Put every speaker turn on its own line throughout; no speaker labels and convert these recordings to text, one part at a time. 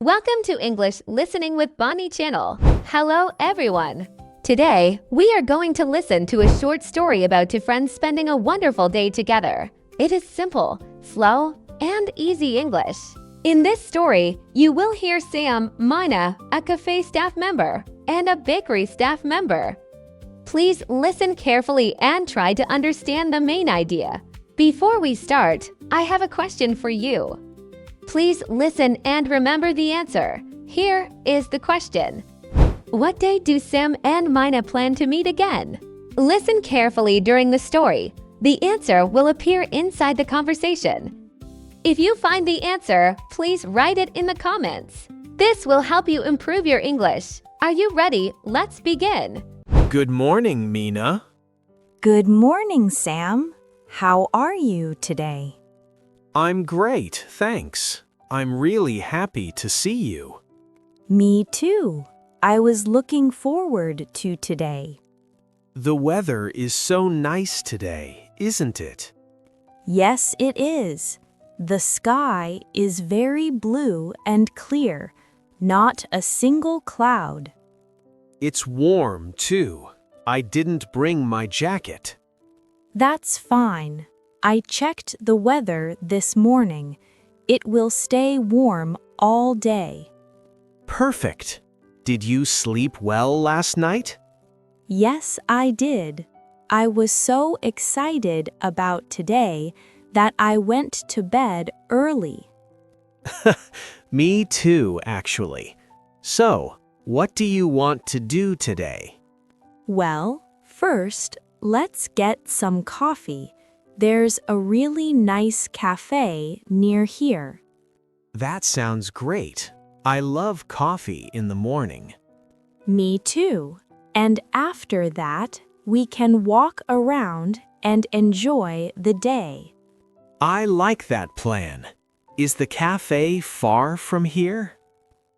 Welcome to English Listening with Bonnie channel. Hello everyone. Today, we are going to listen to a short story about two friends spending a wonderful day together. It is simple, slow, and easy English. In this story, you will hear Sam, Mina, a cafe staff member, and a bakery staff member. Please listen carefully and try to understand the main idea. Before we start, I have a question for you. Please listen and remember the answer. Here is the question. What day do Sam and Mina plan to meet again? Listen carefully during the story. The answer will appear inside the conversation. If you find the answer, please write it in the comments. This will help you improve your English. Are you ready? Let's begin.
Good morning, Mina.
Good morning, Sam. How are you today?
I'm great, thanks. I'm really happy to see you.
Me too. I was looking forward to today.
The weather is so nice today, isn't it?
Yes, it is. The sky is very blue and clear, not a single cloud.
It's warm, too. I didn't bring my jacket.
That's fine. I checked the weather this morning. It will stay warm all day.
Perfect. Did you sleep well last night?
Yes, I did. I was so excited about today that I went to bed early.
Me too, actually. So, what do you want to do today?
Well, first, let's get some coffee. There's a really nice cafe near here.
That sounds great. I love coffee in the morning.
Me too. And after that, we can walk around and enjoy the day.
I like that plan. Is the cafe far from here?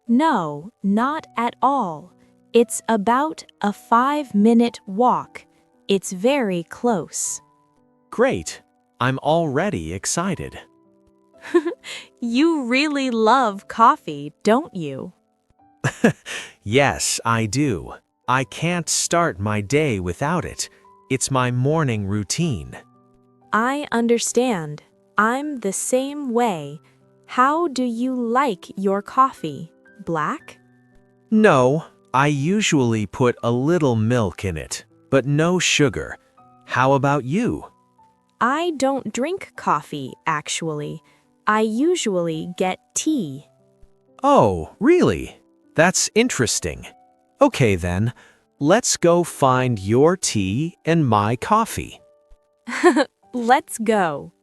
No, not at all. It's about a 5-minute walk. It's very close.
Great. I'm already excited.
You really love coffee, don't you?
Yes, I do. I can't start my day without it. It's my morning routine.
I understand. I'm the same way. How do you like your coffee? Black?
No, I usually put a little milk in it, but no sugar. How about you?
I don't drink coffee, actually. I usually get tea.
Oh, really? That's interesting. Okay then, let's go find your tea and my coffee.
Let's go.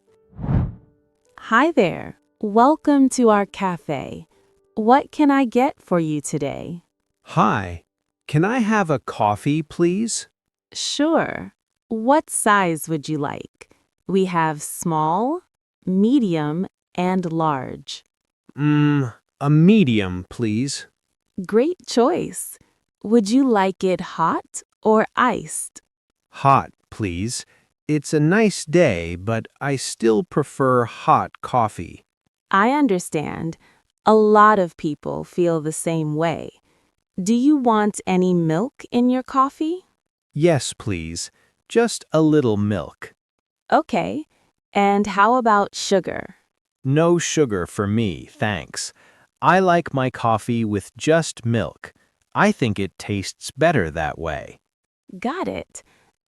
Hi there. Welcome to our cafe. What can I get for you today?
Hi, can I have a coffee, please?
Sure. What size would you like? We have small, medium, and large.
A medium, please.
Great choice. Would you like it hot or iced?
Hot, please. It's a nice day, but I still prefer hot coffee.
I understand. A lot of people feel the same way. Do you want any milk in your coffee?
Yes, please. Just a little milk.
Okay. And how about sugar?
No sugar for me, thanks. I like my coffee with just milk. I think it tastes better that way.
Got it.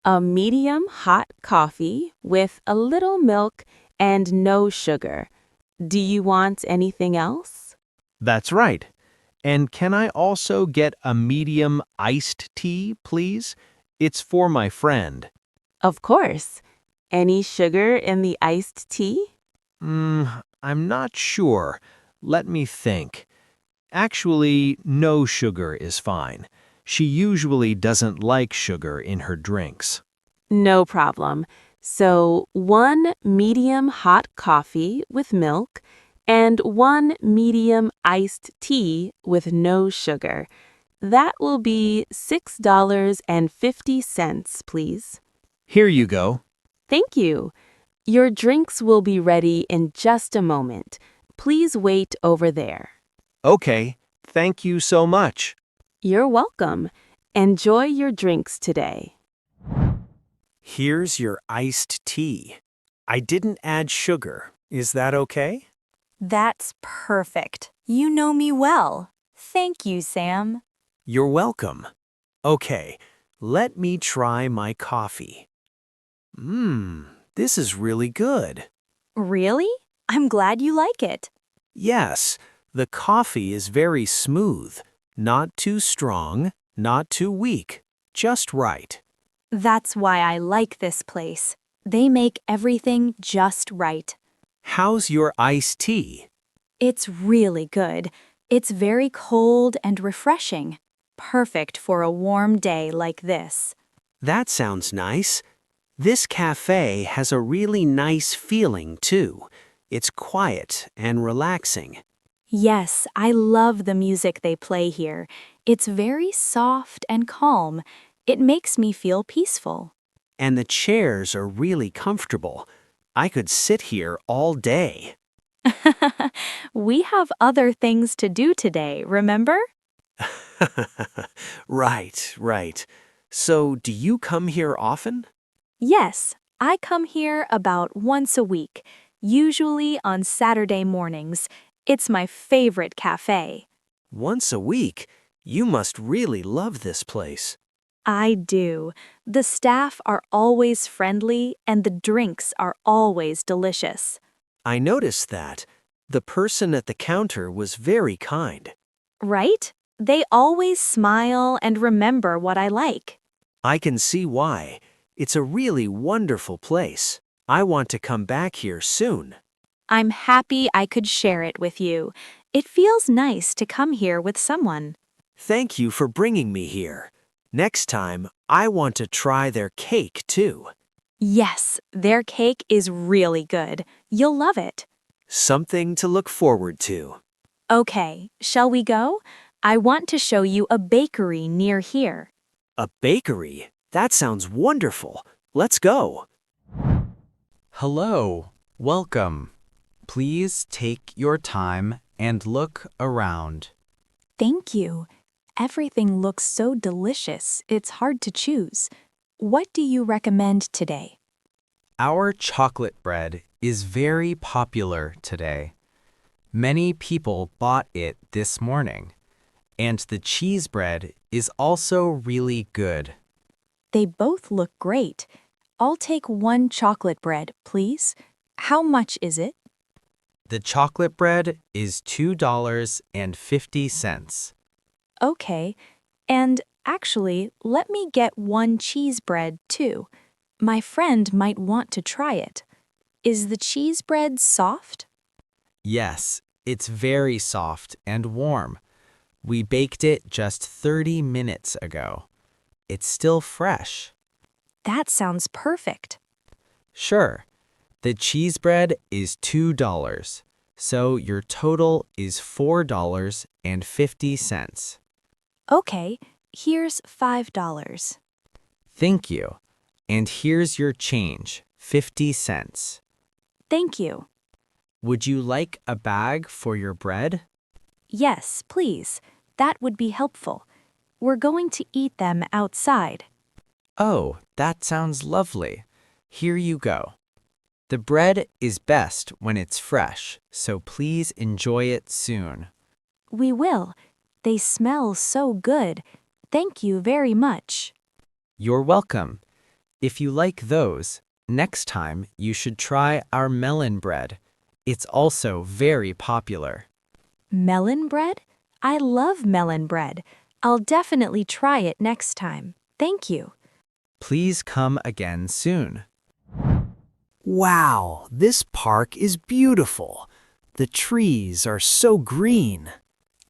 A medium hot coffee with a little milk and no sugar. Do you want anything else?
That's right. And can I also get a medium iced tea, please? It's for my friend.
Of course. Any sugar in the iced tea?
I'm not sure. Let me think. Actually, no sugar is fine. She usually doesn't like sugar in her drinks.
No problem. So 1 medium hot coffee with milk and 1 medium iced tea with no sugar. That will be $6.50, please.
Here you go.
Thank you. Your drinks will be ready in just a moment. Please wait over there.
Okay, thank you so much.
You're welcome. Enjoy your drinks today.
Here's your iced tea. I didn't add sugar. Is that okay?
That's perfect. You know me well. Thank you, Sam.
You're welcome. Okay, let me try my coffee. This is really good.
Really? I'm glad you like it.
Yes, the coffee is very smooth. Not too strong, not too weak. Just right.
That's why I like this place. They make everything just right.
How's your iced tea?
It's really good. It's very cold and refreshing. Perfect for a warm day like this.
That sounds nice. This cafe has a really nice feeling, too. It's quiet and relaxing.
Yes, I love the music they play here. It's very soft and calm. It makes me feel peaceful.
And the chairs are really comfortable. I could sit here all day.
We have other things to do today, remember?
Right. So, do you come here often?
Yes, I come here about once a week, usually on Saturday mornings. It's my favorite cafe.
Once a week? You must really love this place.
I do. The staff are always friendly and the drinks are always delicious.
I noticed that. The person at the counter was very kind.
Right? They always smile and remember what I like.
I can see why. It's a really wonderful place. I want to come back here soon.
I'm happy I could share it with you. It feels nice to come here with someone.
Thank you for bringing me here. Next time, I want to try their cake too.
Yes, their cake is really good. You'll love it.
Something to look forward to.
Okay, shall we go? I want to show you a bakery near here.
A bakery? That sounds wonderful. Let's go.
Hello, welcome. Please take your time and look around.
Thank you. Everything looks so delicious, it's hard to choose. What do you recommend today?
Our chocolate bread is very popular today. Many people bought it this morning. And the cheese bread is also really good.
They both look great. I'll take one chocolate bread, please. How much is it?
The chocolate bread is $2.50.
Okay. And actually, let me get one cheese bread, too. My friend might want to try it. Is the cheese bread soft?
Yes, it's very soft and warm. We baked it just 30 minutes ago. It's still fresh.
That sounds perfect.
Sure. The cheese bread is $2, so your total is $4.50.
Okay, here's $5.
Thank you. And here's your change, 50 cents.
Thank you.
Would you like a bag for your bread?
Yes, please. That would be helpful. We're going to eat them outside.
Oh, that sounds lovely. Here you go. The bread is best when it's fresh, so please enjoy it soon.
We will. They smell so good. Thank you very much.
You're welcome. If you like those, next time you should try our melon bread. It's also very popular.
Melon bread? I love melon bread. I'll definitely try it next time. Thank you.
Please come again soon.
Wow, this park is beautiful. The trees are so green.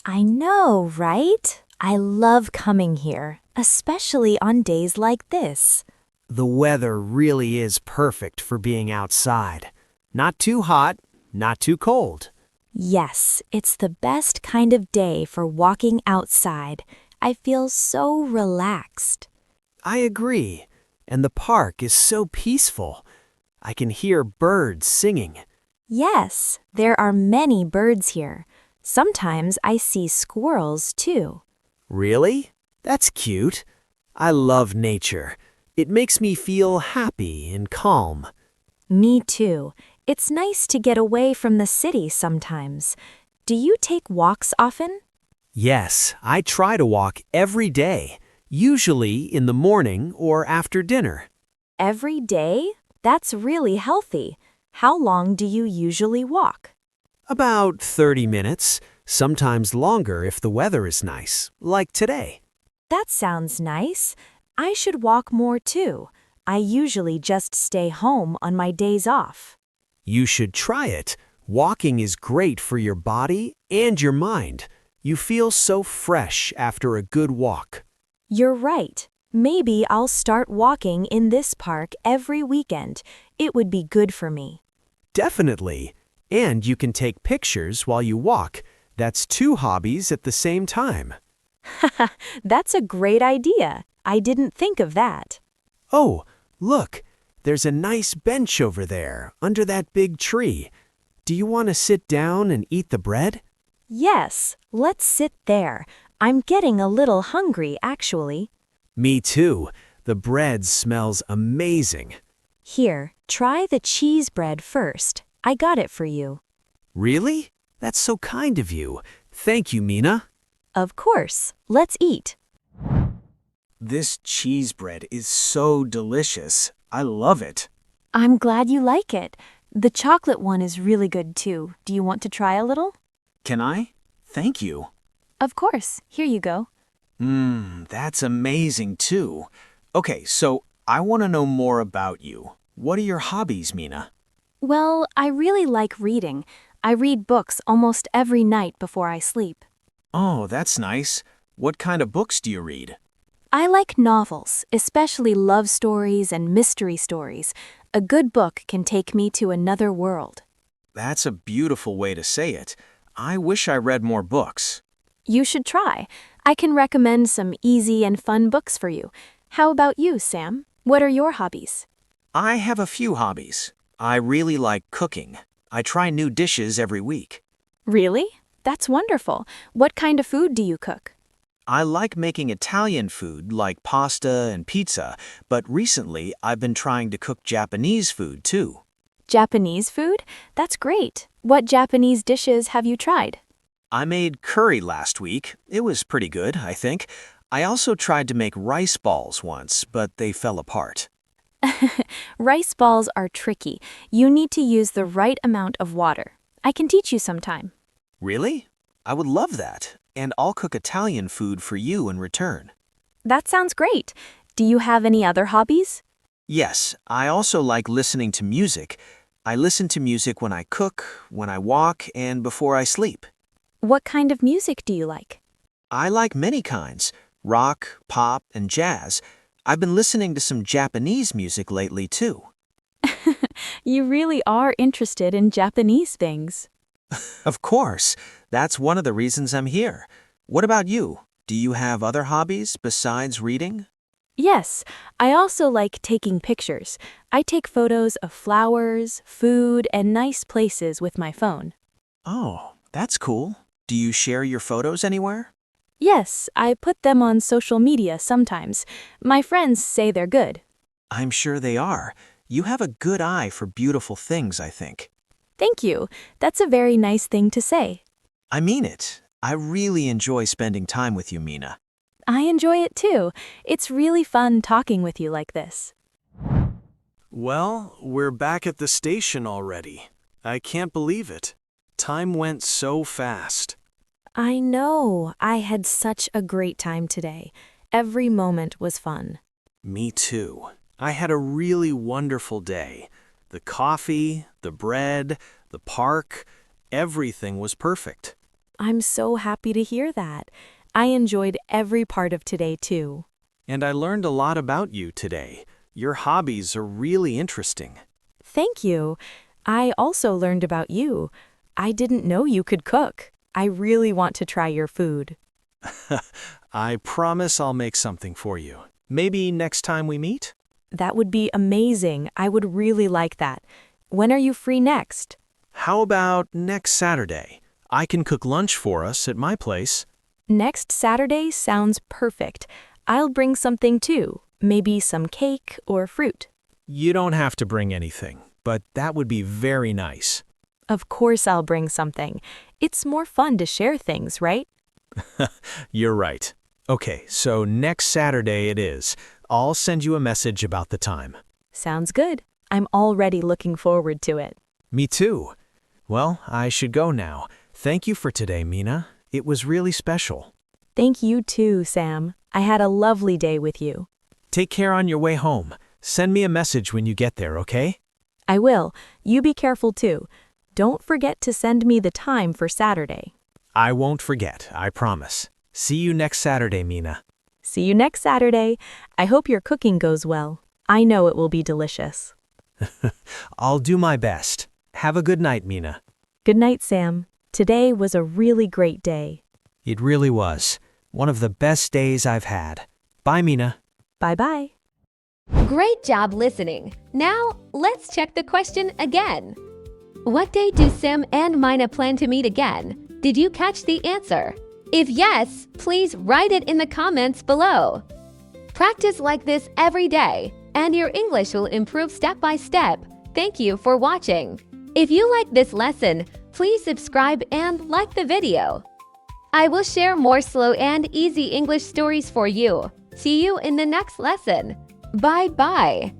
I know, right? I love coming here, especially on days like this.
The weather really is perfect for being outside. Not too hot, not too cold.
Yes, it's the best kind of day for walking outside. I feel so relaxed.
I agree. And the park is so peaceful. I can hear birds singing.
Yes, there are many birds here. Sometimes I see squirrels too.
Really? That's cute. I love nature. It makes me feel happy and calm.
Me too. It's nice to get away from the city sometimes. Do you take walks often?
Yes, I try to walk every day, usually in the morning or after dinner.
Every day? That's really healthy. How long do you usually walk?
About 30 minutes, sometimes longer if the weather is nice, like today.
That sounds nice. I should walk more too. I usually just stay home on my days off.
You should try it. Walking is great for your body and your mind. You feel so fresh after a good walk.
You're right. Maybe I'll start walking in this park every weekend. It would be good for me.
Definitely. And you can take pictures while you walk. That's 2 hobbies at the same time.
That's a great idea. I didn't think of that.
Oh, look, there's a nice bench over there under that big tree. Do you want to sit down and eat the bread?
Yes, let's sit there. I'm getting a little hungry, actually.
Me too. The bread smells amazing.
Here, try the cheese bread first. I got it for you.
Really? That's so kind of you. Thank you, Mina.
Of course. Let's eat.
This cheese bread is so delicious. I love it.
I'm glad you like it. The chocolate one is really good too. Do you want to try a little?
Can I? Thank you.
Of course. Here you go.
That's amazing too. Okay, so I want to know more about you. What are your hobbies, Mina?
Well, I really like reading. I read books almost every night before I sleep.
Oh, that's nice. What kind of books do you read?
I like novels, especially love stories and mystery stories. A good book can take me to another world.
That's a beautiful way to say it. I wish I read more books.
You should try. I can recommend some easy and fun books for you. How about you, Sam? What are your hobbies?
I have a few hobbies. I really like cooking. I try new dishes every week.
Really? That's wonderful. What kind of food do you cook?
I like making Italian food like pasta and pizza, but recently I've been trying to cook Japanese food too.
Japanese food? That's great. What Japanese dishes have you tried?
I made curry last week. It was pretty good, I think. I also tried to make rice balls once, but they fell apart.
Rice balls are tricky. You need to use the right amount of water. I can teach you sometime.
Really? I would love that. And I'll cook Italian food for you in return.
That sounds great. Do you have any other hobbies?
Yes, I also like listening to music. I listen to music when I cook, when I walk, and before I sleep.
What kind of music do you like?
I like many kinds: rock, pop, and jazz. I've been listening to some Japanese music lately too.
You really are interested in Japanese things.
Of course, that's one of the reasons I'm here. What about you? Do you have other hobbies besides reading?
Yes, I also like taking pictures. I take photos of flowers, food, and nice places with my phone.
Oh, that's cool. Do you share your photos anywhere?
Yes, I put them on social media sometimes. My friends say they're good.
I'm sure they are. You have a good eye for beautiful things, I think.
Thank you. That's a very nice thing to say.
I mean it. I really enjoy spending time with you, Mina.
I enjoy it too. It's really fun talking with you like this.
Well, we're back at the station already. I can't believe it. Time went so fast.
I know. I had such a great time today. Every moment was fun.
Me too. I had a really wonderful day. The coffee, the bread, the park, everything was perfect.
I'm so happy to hear that. I enjoyed every part of today too.
And I learned a lot about you today. Your hobbies are really interesting.
Thank you. I also learned about you. I didn't know you could cook. I really want to try your food.
I promise I'll make something for you. Maybe next time we meet?
That would be amazing. I would really like that. When are you free next?
How about next Saturday? I can cook lunch for us at my place.
Next Saturday sounds perfect. I'll bring something too, maybe some cake or fruit.
You don't have to bring anything, but that would be very nice.
Of course I'll bring something. It's more fun to share things, right?
You're right. Okay, so next Saturday it is. I'll send you a message about the time.
Sounds good. I'm already looking forward to it.
Me too. Well, I should go now. Thank you for today, Mina. It was really special.
Thank you too, Sam. I had a lovely day with you.
Take care on your way home. Send me a message when you get there, okay?
I will. You be careful too. Don't forget to send me the time for Saturday.
I won't forget, I promise. See you next Saturday, Mina.
See you next Saturday. I hope your cooking goes well. I know it will be delicious.
I'll do my best. Have a good night, Mina.
Good night, Sam. Today was a really great day.
It really was. One of the best days I've had. Bye, Mina.
Bye-bye.
Great job listening. Now, let's check the question again. What day do Sam and Mina plan to meet again? Did you catch the answer? If yes, please write it in the comments below. Practice like this every day, and your English will improve step by step. Thank you for watching. If you like this lesson, please subscribe and like the video. I will share more slow and easy English stories for you. See you in the next lesson. Bye-bye.